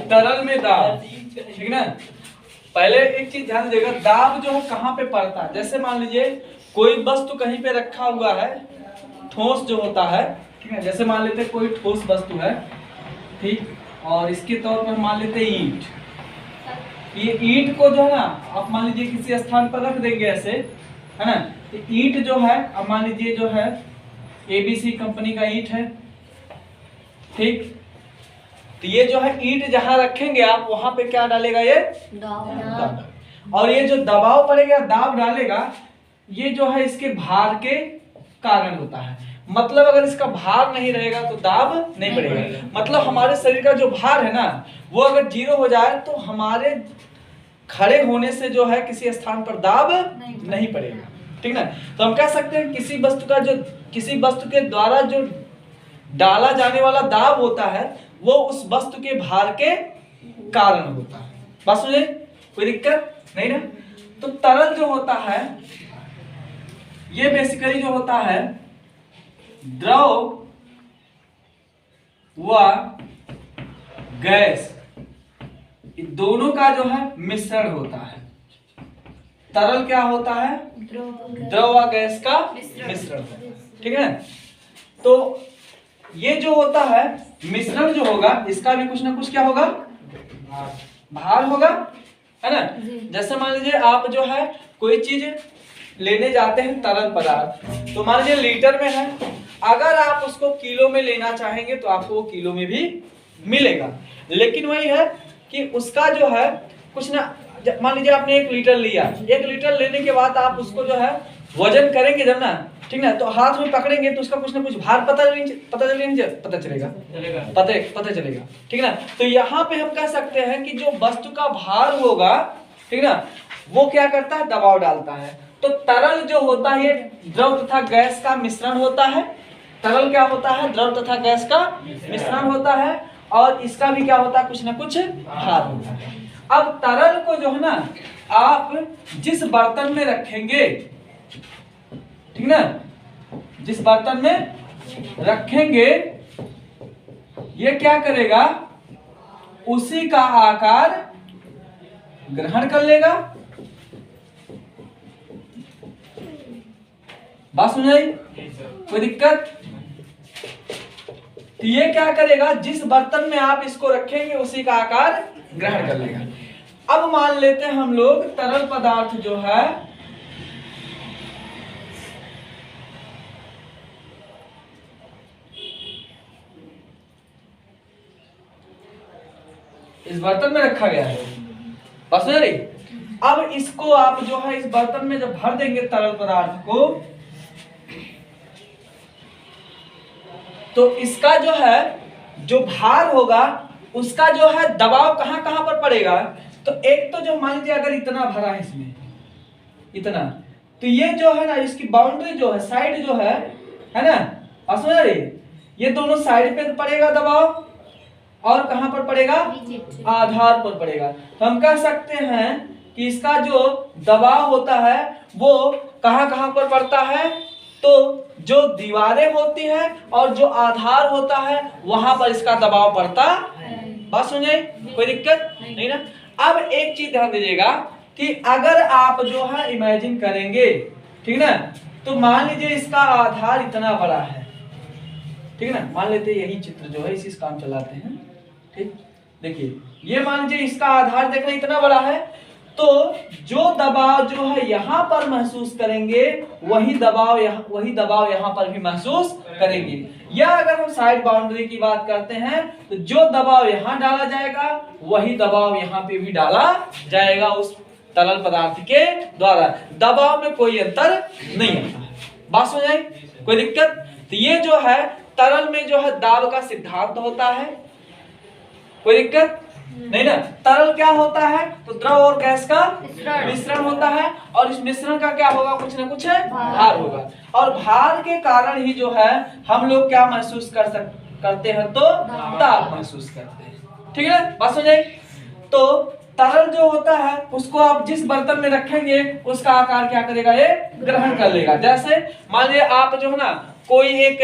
तरल में दाब, ठीक ना। पहले एक चीज ध्यान देगा, दाब जो है कहाँ पे पड़ता है। जैसे मान लीजिए कोई वस्तु कहीं पे रखा हुआ है, ठोस जो होता है, ठीक है। जैसे मान लेते कोई ठोस वस्तु है, ठीक, और इसके तौर पर मान लेते ईंट। ये ईंट को जो है ना आप मान लीजिए किसी स्थान पर रख देंगे ऐसे, है ना। तो ईंट जो है अब मान लीजिए जो है ABC कंपनी का ईंट है, ठीक। तो ये जो है ईंट जहां रखेंगे आप वहां पे क्या डालेगा, ये दाब। और ये जो दबाव पड़ेगा, दाब डालेगा, ये जो है इसके भार के कारण होता है। मतलब अगर इसका भार नहीं रहेगा तो दाब नहीं पड़ेगा। मतलब हमारे शरीर का जो भार है ना, वो अगर 0 हो जाए तो हमारे खड़े होने से जो है किसी स्थान पर दाब नहीं पड़ेगा, ठीक ना। तो हम कह सकते हैं किसी वस्तु के द्वारा जो डाला जाने वाला दाब होता है वो उस वस्तु के भार के कारण होता है। बात समझे, कोई दिक्कत नहीं ना। तो तरल जो होता है ये बेसिकली जो होता है द्रव व गैस, दोनों का जो है मिश्रण होता है। तरल क्या होता है, द्रव व गैस का मिश्रण, ठीक है। तो ये जो होता है मिश्रण जो होगा, इसका भी कुछ ना कुछ क्या होगा, भार होगा, है ना। जैसे मान लीजिए आप जो है कोई चीज लेने जाते हैं तरल पदार्थ, तो मान लीजिए लीटर में है, अगर आप उसको किलो में लेना चाहेंगे तो आपको वो किलो में भी मिलेगा। लेकिन वही है कि उसका जो है कुछ ना, मान लीजिए आपने 1 लीटर लिया, 1 लीटर लेने के बाद आप उसको जो है वजन करेंगे जब ना, ठीक ना, तो हाथ में पकड़ेंगे तो उसका कुछ ना कुछ भार पता चलेगा, ठीक ना। तो यहाँ पे हम कह सकते हैं कि जो वस्तु का भार होगा, ठीक ना, वो क्या करता है, दबाव डालता है। तो तरल जो होता है द्रव तथा गैस का मिश्रण होता है। तरल क्या होता है, द्रव तथा गैस का मिश्रण होता है, और इसका भी क्या होता है, कुछ ना कुछ भार होता है। अब तरल को जो है ना आप जिस बर्तन में रखेंगे, ठीक ना, जिस बर्तन में रखेंगे ये क्या करेगा, उसी का आकार ग्रहण कर लेगा। बात समझाई, कोई दिक्कत। तो ये क्या करेगा, जिस बर्तन में आप इसको रखेंगे उसी का आकार ग्रहण कर लेगा। अब मान लेते हैं हम लोग तरल पदार्थ जो है इस बर्तन में रखा गया है, बस समझ रही। अब इसको आप जो है इस बर्तन में जब भर देंगे तरल पदार्थ को, तो इसका जो है जो भार होगा उसका जो है दबाव कहां कहां पर पड़ेगा। तो एक तो जो मान लीजिए अगर इतना भरा है इसमें, इतना, तो ये जो है ना इसकी बाउंड्री जो है, साइड जो है ना, समझ रही, ये दोनों साइड पे पड़ेगा दबाव, और कहां पर पड़ेगा, आधार पर पड़ेगा। तो हम कह सकते हैं कि इसका जो दबाव होता है वो कहां कहां पर पड़ता है, तो जो दीवारें होती हैं और जो आधार होता है वहां पर इसका दबाव पड़ता है। बात समझे, कोई दिक्कत नहीं ना। अब एक चीज ध्यान दीजिएगा कि अगर आप जो है इमेजिन करेंगे, ठीक ना, तो मान लीजिए इसका आधार इतना बड़ा है, ठीक ना, मान लेते हैं यही चित्र जो है इसी से काम चलाते हैं, ठीक। देखिए ये मान लीजिए इसका आधार देखना इतना बड़ा है, तो जो दबाव जो है यहाँ पर महसूस करेंगे वही दबाव यहाँ पर भी महसूस करेंगे। या अगर हम साइड बाउंड्री की बात करते हैं तो जो दबाव यहाँ डाला जाएगा वही दबाव यहाँ पे भी डाला जाएगा उस तरल पदार्थ के द्वारा। दबाव में कोई अंतर नहीं आता है। बात समझ आई, कोई दिक्कत। तो ये जो है तरल में जो है दाब का सिद्धांत होता है, कोई दिक्कत नहीं ना। तरल क्या होता है, तो द्रव और गैस का मिश्रण होता है, और इस मिश्रण का क्या होगा, कुछ ना कुछ भार होगा, और भार के कारण ही जो है हम लोग क्या महसूस करते हैं, तो दाब महसूस करते हैं, ठीक है। बात समझ आई। तो तरल जो होता है उसको आप जिस बर्तन में रखेंगे उसका आकार क्या करेगा, ये ग्रहण कर लेगा। जैसे मान लीजिए आप जो है ना कोई एक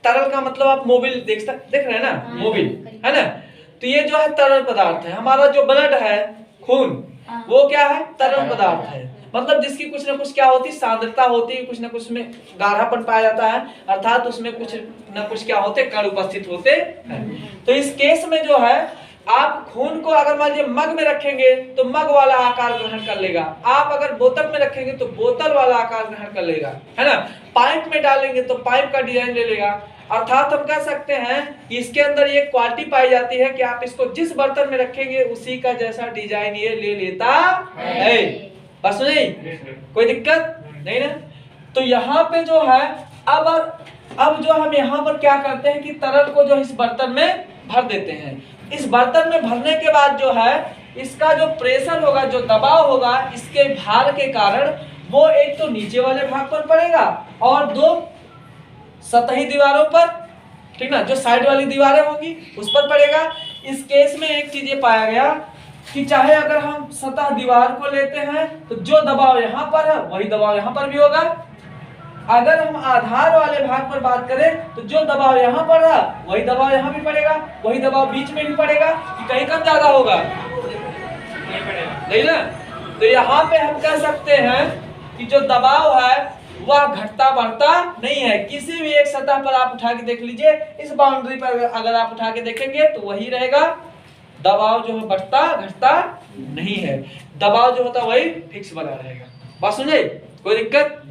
तरल का मतलब आप मोबिल देख रहे हैं ना, मोबिल है ना, तो ये जो है तरल पदार्थ है। हमारा जो ब्लड है, खून, वो क्या है? तरल पदार्थ है। मतलब जिसकी कुछ ना कुछ क्या होती है, सांद्रता होती है, कुछ ना कुछ में गाढ़ापन पाया जाता है, अर्थात उसमें कुछ ना कुछ क्या होते, कण उपस्थित होते हैं। तो इस केस में जो है, आप खून को अगर मान लीजिए मग में रखेंगे तो मग वाला आकार ग्रहण कर लेगा, आप अगर बोतल में रखेंगे तो बोतल वाला आकार ग्रहण कर लेगा, है ना। पाइप में डालेंगे तो पाइप का डिजाइन ले लेगा। अर्थात हम कह सकते हैं कि इसके अंदर ये क्वालिटी पाई जाती है कि आप इसको जिस बर्तन में रखेंगे उसी का जैसा डिजाइन ये ले लेता है। बस नहीं, कोई दिक्कत नहीं ना। तो यहाँ पे जो है, अब जो हम यहाँ पर क्या करते हैं कि तरल को जो इस बर्तन में भर देते हैं। इस बर्तन में भरने के बाद जो है, इसका जो प्रेशर होगा, जो दबाव होगा, इसके भार के कारण वो एक तो नीचे वाले भाग पर पड़ेगा और दो सतही दीवारों पर, ठीक ना, जो साइड वाली दीवारें होंगी उस पर पड़ेगा। इस केस में एक चीज ये पाया गया कि चाहे अगर हम सतह दीवार को लेते हैं तो जो दबाव यहाँ पर है वही दबाव यहाँ पर भी होगा। अगर हम आधार वाले भाग पर बात करें तो जो दबाव यहाँ पर रहा वही दबाव यहाँ भी पड़ेगा, वही दबाव बीच में भी पड़ेगा, कि कहीं कम ज्यादा होगा नहीं ना। तो यहाँ पे हम कह सकते हैं कि जो दबाव है वह घटता बढ़ता नहीं है। किसी भी एक सतह पर आप उठा के देख लीजिए, इस बाउंड्री पर अगर आप उठा के देखेंगे तो वही रहेगा, दबाव जो है बढ़ता घटता नहीं है, दबाव जो होता वही फिक्स बना रहेगा। बात सुनिए, कोई दिक्कत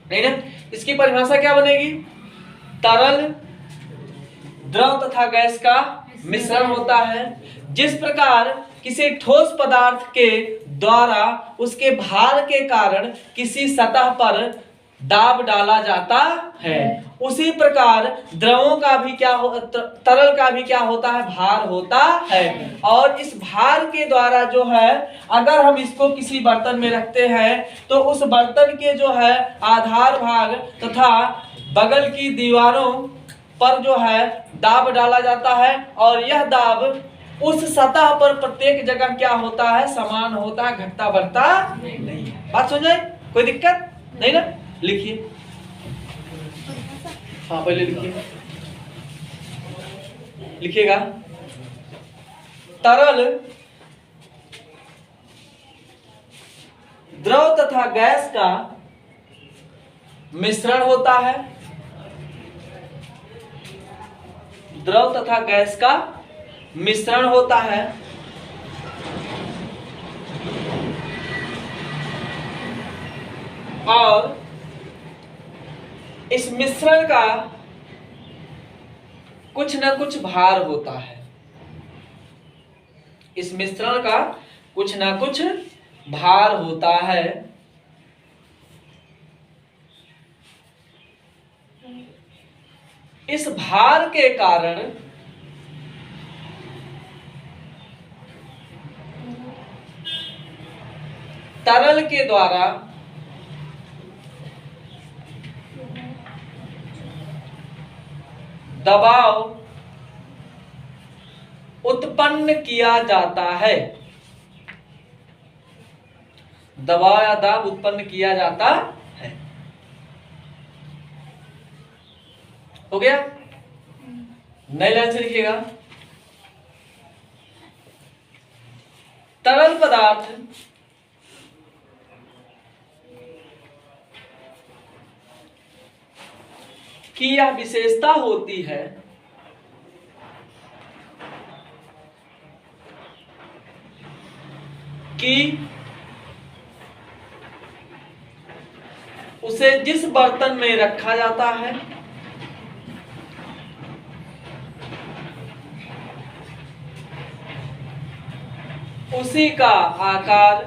नहीं ना। इसकी परिभाषा क्या बनेगी? तरल, द्रव तथा गैस का मिश्रण होता है। जिस प्रकार किसी ठोस पदार्थ के द्वारा उसके भार के कारण किसी सतह पर दाब डाला जाता है, उसी प्रकार द्रवों का भी क्या हो, तरल का भी क्या होता है, भार होता है। और इस भार के द्वारा जो है, अगर हम इसको किसी बर्तन में रखते हैं तो उस बर्तन के जो है आधार भाग तथा बगल की दीवारों पर जो है दाब डाला जाता है, और यह दाब उस सतह पर प्रत्येक जगह क्या होता है, समान होता है, घटता बढ़ता नहीं है। बात समझ आए? कोई दिक्कत नहीं ना। लिखिए, हाँ पहले लिखिए, लिखिएगा। तरल, द्रव तथा गैस का मिश्रण होता है। द्रव तथा गैस का मिश्रण होता है और इस मिश्रण का कुछ न कुछ भार होता है। इस मिश्रण का कुछ न कुछ भार होता है। इस भार के कारण तरल के द्वारा दबाव उत्पन्न किया जाता है। दबाव या दाब उत्पन्न किया जाता है। हो गया? नई लाइन से लिखिएगा। तरल पदार्थ की यह विशेषता होती है कि उसे जिस बर्तन में रखा जाता है उसी का आकार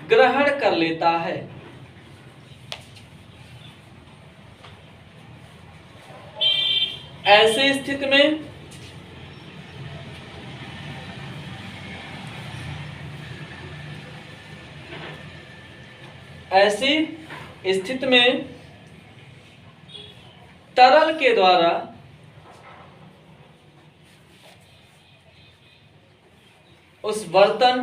ग्रहण कर लेता है। ऐसी स्थिति में तरल के द्वारा उस बर्तन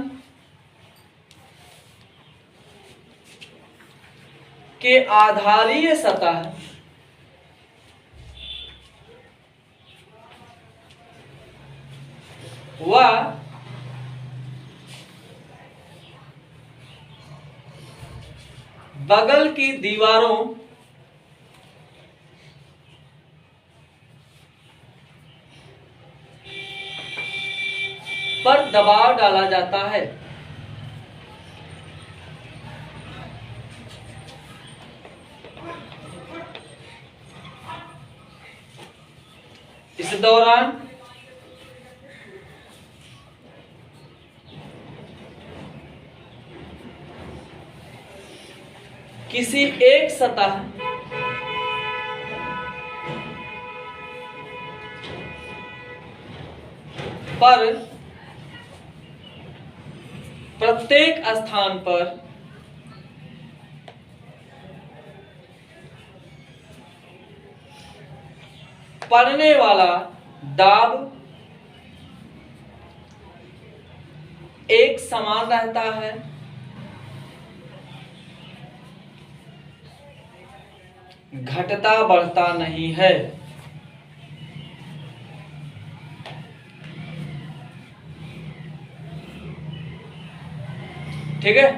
के आधारीय सतह वह बगल की दीवारों पर दबाव डाला जाता है। इस दौरान किसी एक सतह पर प्रत्येक स्थान पर पड़ने वाला दाब एक समान रहता है। घटता बढ़ता नहीं है। ठीक है,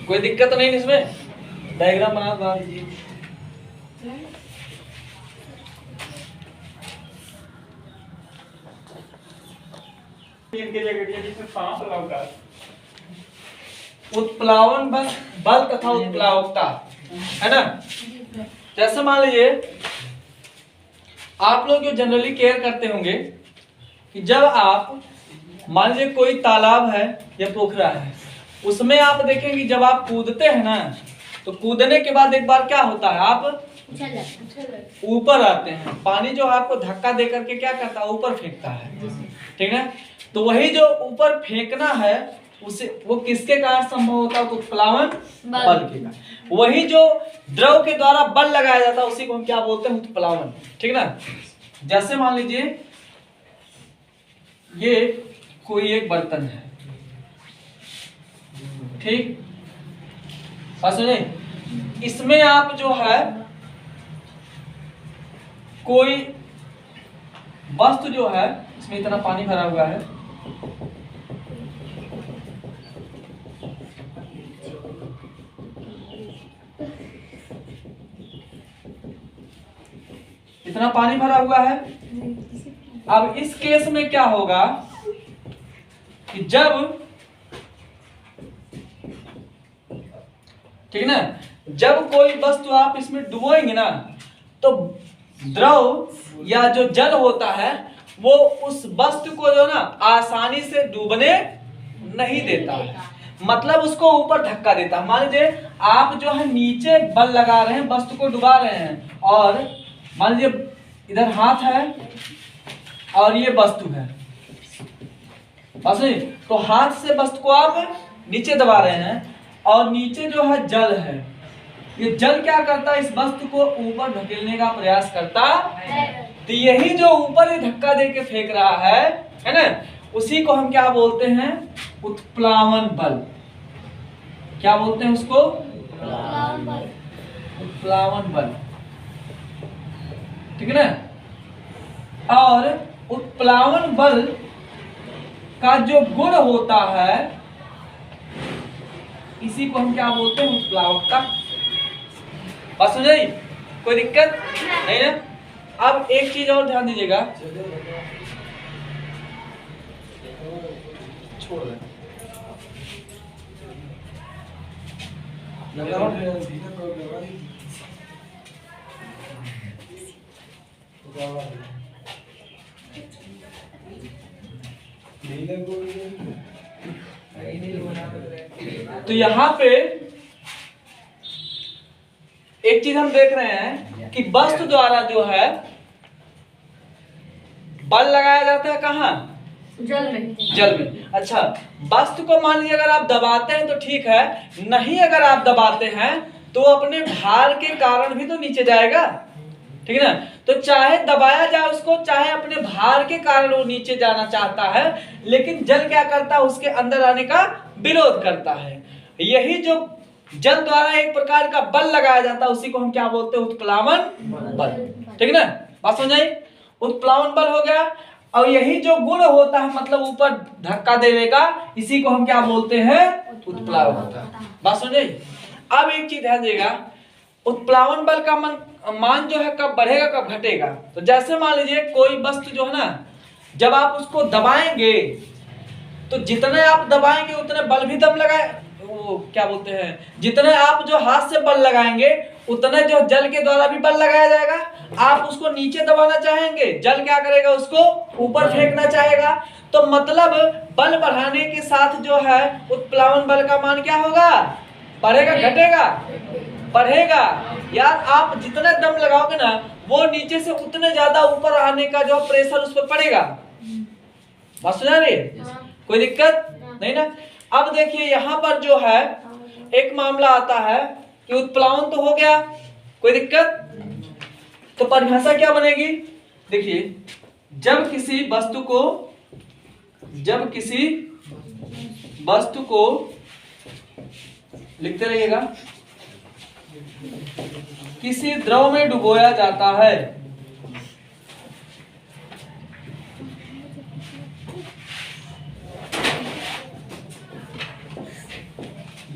कोई दिक्कत नहीं इसमें। डायग्राम बना दीजिए। उत्प्लावन बल तथा उत्प्लावकता है ना। जैसे मान लीजिए आप लोग जो जनरली केयर करते होंगे कि जब आप मान लीजिए कोई तालाब है या पोखरा है, उसमें आप देखेंगे जब आप कूदते हैं ना, तो कूदने के बाद एक बार क्या होता है, आप ऊपर आते हैं। पानी जो आपको धक्का दे करके क्या करता है, ऊपर फेंकता है। ठीक है, तो वही जो ऊपर फेंकना है उसे वो किसके कारण संभव होता है, तो उत्प्लावन बल के कारण। वही जो द्रव के द्वारा बल लगाया जाता है उसी को हम क्या बोलते हैं, उत्प्लावन। ठीक ना। जैसे मान लीजिए ये कोई एक बर्तन है, ठीक, सुनिए, इसमें आप जो है कोई वस्तु जो है, इसमें इतना पानी भरा हुआ है, इतना पानी भरा हुआ है। अब इस केस में क्या होगा कि जब, ठीक ना, जब कोई वस्तु आप इसमें डुबोएंगे ना, तो द्रव या जो जल होता है वो उस वस्तु को जो ना आसानी से डूबने नहीं देता है, मतलब उसको ऊपर धक्का देता है। मान लीजिए आप जो है नीचे बल लगा रहे हैं, वस्तु को डुबा रहे हैं, और मान लीजिए इधर हाथ है और ये वस्तु है, बस नहीं, तो हाथ से वस्तु को आप नीचे दबा रहे हैं और नीचे जो है जल है। ये जल क्या करता है, इस वस्तु को ऊपर धकेलने का प्रयास करता है। तो यही जो ऊपर धक्का दे के फेंक रहा है ना, उसी को हम क्या बोलते हैं, उत्प्लावन बल। क्या बोलते हैं उसको, उत्प्लावन बल। ठीक है ना। और उत्प्लावन बल का जो गुण होता है इसी को हम क्या बोलते हैं, उत्प्लावकता। बात समझ आई, कोई दिक्कत नहीं ना। अब एक चीज और ध्यान दीजिएगा, छोड़ दें, तो यहाँ पे एक चीज हम देख रहे हैं कि वस्तु द्वारा जो है बल लगाया जाता है कहाँ, जल में। जल में। अच्छा, वस्तु को मान लीजिए अगर आप दबाते हैं तो ठीक है, नहीं अगर आप दबाते हैं तो अपने भार के कारण भी तो नीचे जाएगा। ठीक है ना। तो चाहे दबाया जाए उसको, चाहे अपने भार के कारण वो नीचे जाना चाहता है, लेकिन जल क्या करता है, उसके अंदर आने का विरोध करता है। यही जो जल द्वारा एक प्रकार का बल लगाया जाता है उसी को हम क्या बोलते हैं, उत्प्लावन बल। ठीक है ना, बात समझ आई। उत्प्लावन बल हो गया। और यही जो गुण होता है मतलब ऊपर धक्का देने का, इसी को हम क्या बोलते हैं? उत्प्लावकता। बात समझे? अब एक चीज ध्यान देगा, उत्प्लावन बल का मान जो है कब बढ़ेगा कब घटेगा। तो जैसे मान लीजिए कोई वस्तु जो है ना, जब आप उसको दबाएंगे तो जितने आप दबाएंगे उतने बल भी दम लगाए, वो क्या बोलते हैं, जितने आप जो हाथ से बल लगाएंगे उतने जो जल के द्वारा भी बल लगाया जाएगा। आप उसको नीचे दबाना चाहेंगे, जल क्या करेगा, उसको ऊपर फेंकना चाहेगा। तो मतलब बल बढ़ाने के साथ जो है उत्प्लावन बल का मान क्या होगा? बढ़ेगा घटेगा? बढ़ेगा। यार आप जितना दम लगाओगे ना, वो नीचे से उतने ज्यादा ऊपर आने का जो प्रेशर उस पर पड़ेगा। बात सुना रही है? कोई दिक्कत नहीं ना? अब देखिए यहाँ पर जो है एक मामला आता है कि उत्प्लावन तो हो गया, कोई दिक्कत? तो परिभाषा क्या बनेगी? देखिए, जब किसी वस्तु को लिखते रहिएगा, किसी द्रव में डुबोया जाता है,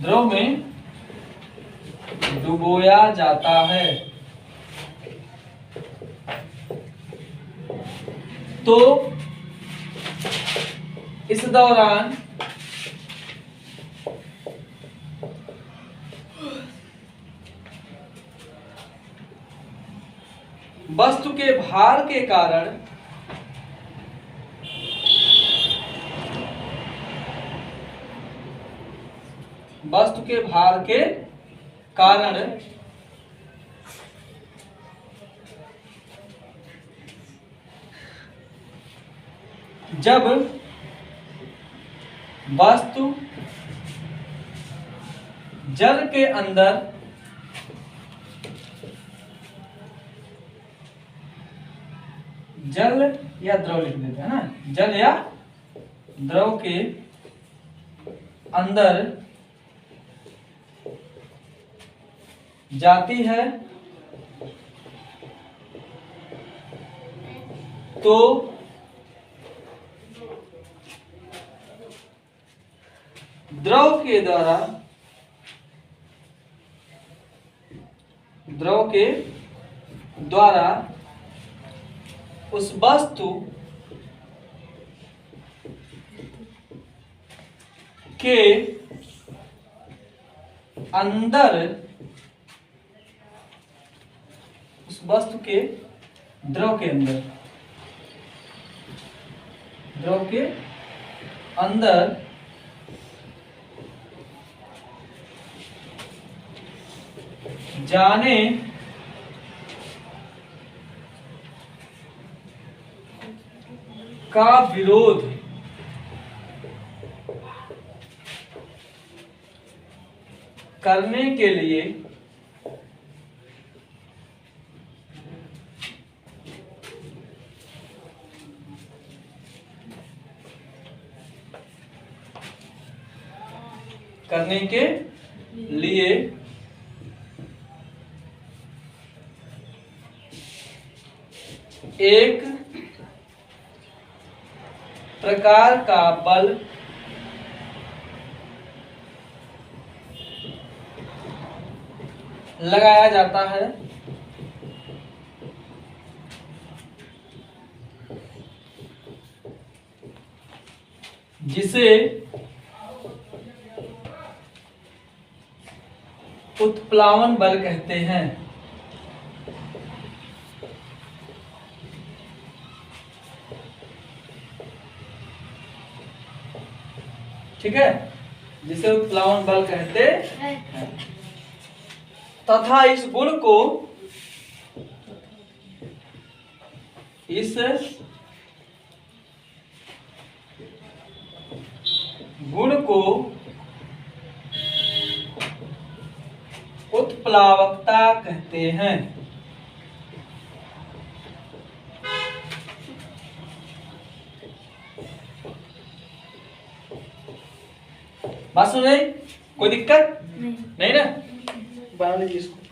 द्रव में डुबोया जाता है, तो इस दौरान वस्तु के भार के कारण जब वस्तु जल के अंदर जल या द्रव लिख देते हैं ना, जल या द्रव के अंदर जाती है तो द्रव के द्वारा उस वस्तु के अंदर, उस वस्तु के द्रव के अंदर जाने का विरोध करने के लिए एक प्रकार का बल लगाया जाता है, जिसे उत्प्लावन बल कहते हैं। ठीक है, जिसे उत्प्लावन बल कहते हैं। तथा इस गुण को उत्प्लावकता कहते हैं। बात सुन रहे? कोई दिक्कत नहीं ना? बना लीजिए इसको।